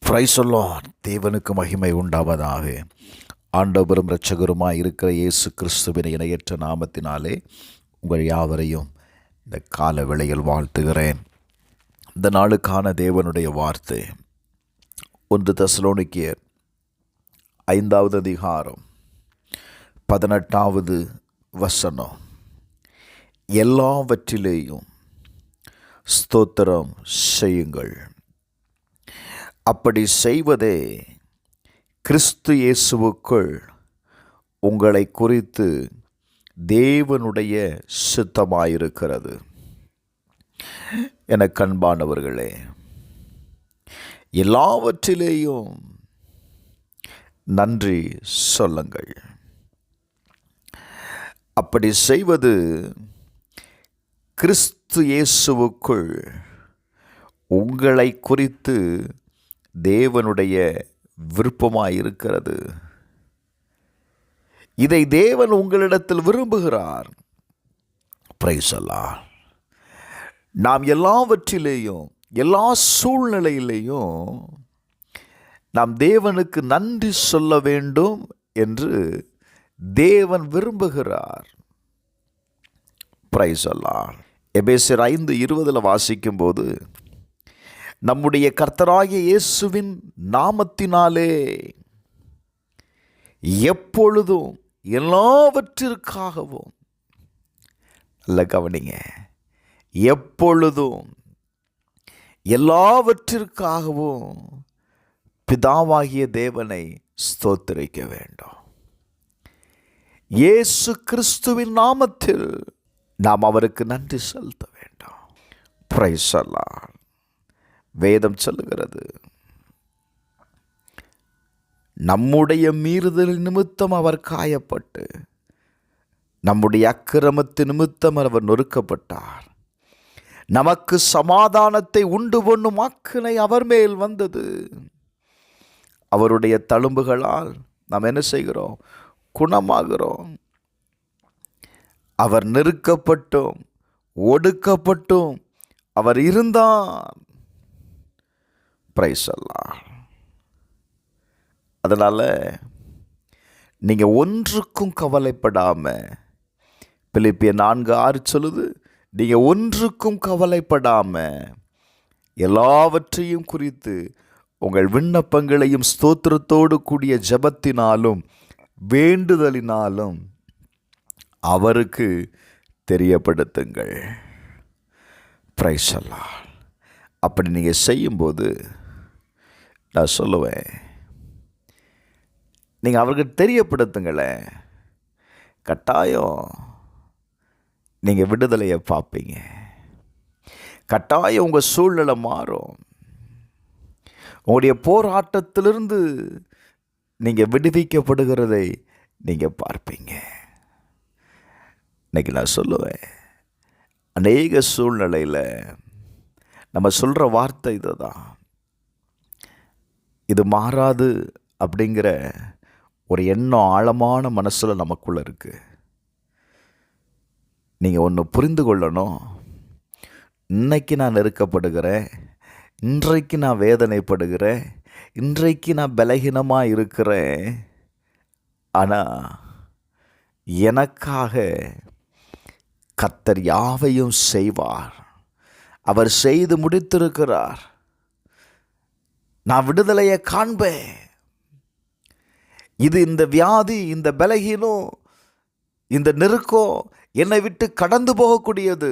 Praise the Lord. தேவனுக்கு மகிமை உண்டாவதாக. ஆண்டவரும் இரட்சகருமாய் இருக்கிற இயேசு கிறிஸ்துவின் இணையற்ற நாமத்தினாலே உங்கள் யாவரையும் இந்த கால வேளையில் வாழ்த்துகிறேன். இந்த நாளுக்கான தேவனுடைய வார்த்தை 1 தெசலோனிக்கேயர் 5வது அதிகாரம் 18வது வசனம். எல்லாவற்றிலேயும் ஸ்தோத்திரம் செய்யுங்கள், அப்படி செய்வதே கிறிஸ்து இயேசுவுக்குள் உங்களை குறித்து தேவனுடைய சித்தமாயிருக்கிறது. என கண்பானவர்களே, எல்லாவற்றிலேயும் நன்றி சொல்லுங்கள். அப்படி செய்வது கிறிஸ்து இயேசுவுக்குள் உங்களை குறித்து தேவனுடைய விருப்பமாயிருக்கிறது. இதை தேவன் உங்களிடத்தில் விரும்புகிறார். Praise the Lord. நாம் எல்லாவற்றிலேயும் எல்லா சூழ்நிலையிலேயும் நாம் தேவனுக்கு நன்றி சொல்ல வேண்டும் என்று தேவன் விரும்புகிறார். Praise the Lord. எபேசியர் 5:20 வாசிக்கும் போது, நம்முடைய கர்த்தராகிய இயேசுவின் நாமத்தினாலே எப்பொழுதும் எல்லாவற்றிற்காகவும், நல்ல கவனிங்க, எப்பொழுதும் எல்லாவற்றிற்காகவும் பிதாவாகிய தேவனை ஸ்தோத்திரிக்க வேண்டும். இயேசு கிறிஸ்துவின் நாமத்தில் நாம் அவருக்கு நன்றி செலுத்த வேண்டும். Praise the Lord. வேதம் சொல்லுகிறது, நம்முடைய மீறுதல் நிமித்தம் அவர் காயப்பட்டு, நம்முடைய அக்கிரமத்து நிமித்தம் அவர் நொறுக்கப்பட்டார். நமக்கு சமாதானத்தை உண்டு பண்ணும் ஆக்கினை அவர் மேல் வந்தது. அவருடைய தழும்புகளால் நாம் என்ன செய்கிறோம்? குணமாகிறோம். அவர் நெருக்கப்பட்டும் ஒடுக்கப்பட்டும் அவர் இருந்தார். Praise the Lord. அதனால் நீங்கள் ஒன்றுக்கும் கவலைப்படாமல், பிலிப்பியர் 4:6 சொல்லுது, நீங்கள் ஒன்றுக்கும் கவலைப்படாமல் எல்லாவற்றையும் குறித்து உங்கள் விண்ணப்பங்களையும் ஸ்தோத்திரத்தோடு கூடிய ஜெபத்தினாலும் வேண்டுதலினாலும் அவருக்கு தெரியப்படுத்துங்கள். Praise the Lord. அப்படி நீங்கள் செய்யும்போது நான் சொல்லுவேன், நீங்கள் அவருக்கு தெரியப்படுத்துங்களேன், கட்டாயம் நீங்கள் விடுதலையை பார்ப்பீங்க. கட்டாயம் உங்கள் சூழ்நிலை மாறும். உங்களுடைய போராட்டத்திலிருந்து நீங்கள் விடுவிக்கப்படுகிறதை நீங்கள் பார்ப்பீங்க. இன்னைக்கு நான் சொல்லுவேன், அநேக சூழ்நிலையில் நம்ம சொல்கிற வார்த்தை இதுதான், இது மாறாது அப்படிங்கிற ஒரு எண்ணம் ஆழமான மனசில் நமக்குள்ளே இருக்குது. நீங்கள் ஒன்று புரிந்து கொள்ளணும், இன்னைக்கு நான் நெருக்கப்படுகிறேன், இன்றைக்கு நான் வேதனைப்படுகிறேன், இன்றைக்கு நான் பலகீனமாக இருக்கிறேன், ஆனால் எனக்காக கர்த்தர் யாவையும் செய்வார். அவர் செய்து முடித்திருக்கிறார். நான் விடுதலையை காண்பேன். இது இந்த வியாதி, இந்த பலகீனம், இந்த நெருக்கம் என்னை விட்டு கடந்து போகக்கூடியது.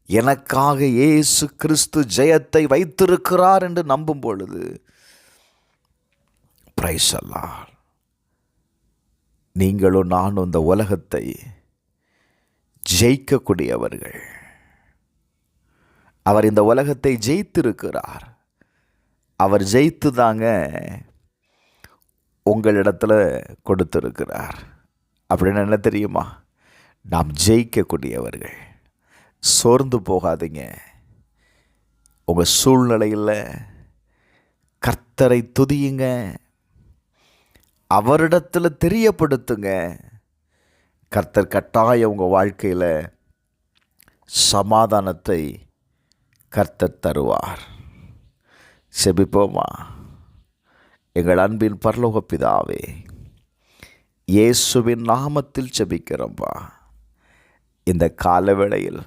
எனக்காக இயேசு கிறிஸ்து ஜெயத்தை வைத்திருக்கிறார் என்று நம்பும் பொழுது, பிரைஸ் தி லார்ட், நீங்களும் நானும் இந்த உலகத்தை ஜெயிக்கக்கூடியவர்கள். அவர் இந்த உலகத்தை ஜெயித்திருக்கிறார். அவர் ஜெயித்து தாங்க உங்களிடத்தில் கொடுத்திருக்கிறார். அப்படின்னு என்ன தெரியுமா? நாம் ஜெயிக்கக்கூடியவர்கள். சோர்ந்து போகாதீங்க. உங்கள் சூழ்நிலையில் கர்த்தரை துதியுங்க, அவரிடத்தில் தெரியப்படுத்துங்க. கர்த்தர் கட்டாயம் உங்கள் வாழ்க்கையில் சமாதானத்தை கர்த்தர் தருவார். செபிப்போமா? எங்கள் அன்பின் பரலோக பிதாவே, இயேசுவின் நாமத்தில் செபிக்கிறோம்பா. இந்த காலவேளையில்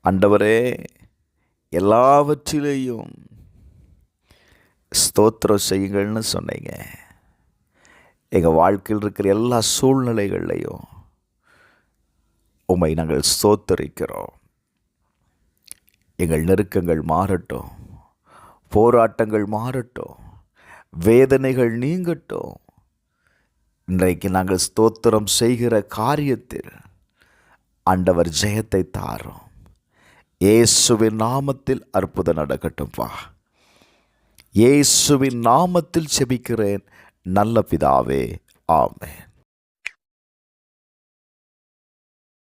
ஆண்டவரே, எல்லாவற்றிலேயும் ஸ்தோத்திரம் செய்யுங்கள்னு சொன்னீங்க. எங்கள் வாழ்க்கையில் இருக்கிற எல்லா சூழ்நிலைகள்லையும் உம்மை நாங்கள் ஸ்தோத்தரிக்கிறோம். எங்கள் நெருக்கங்கள் மாறட்டும், போராட்டங்கள் மாறட்டும், வேதனைகள் நீங்கட்டும். இன்றைக்கு நாங்கள் ஸ்தோத்திரம் செய்கிற காரியத்தில் ஆண்டவர் ஜெயத்தை தாரும். இயேசுவின் நாமத்தில் அற்புதம் நடக்கட்டும்பா. இயேசுவின் நாமத்தில் செபிக்கிறேன் நல்ல பிதாவே, ஆமென்.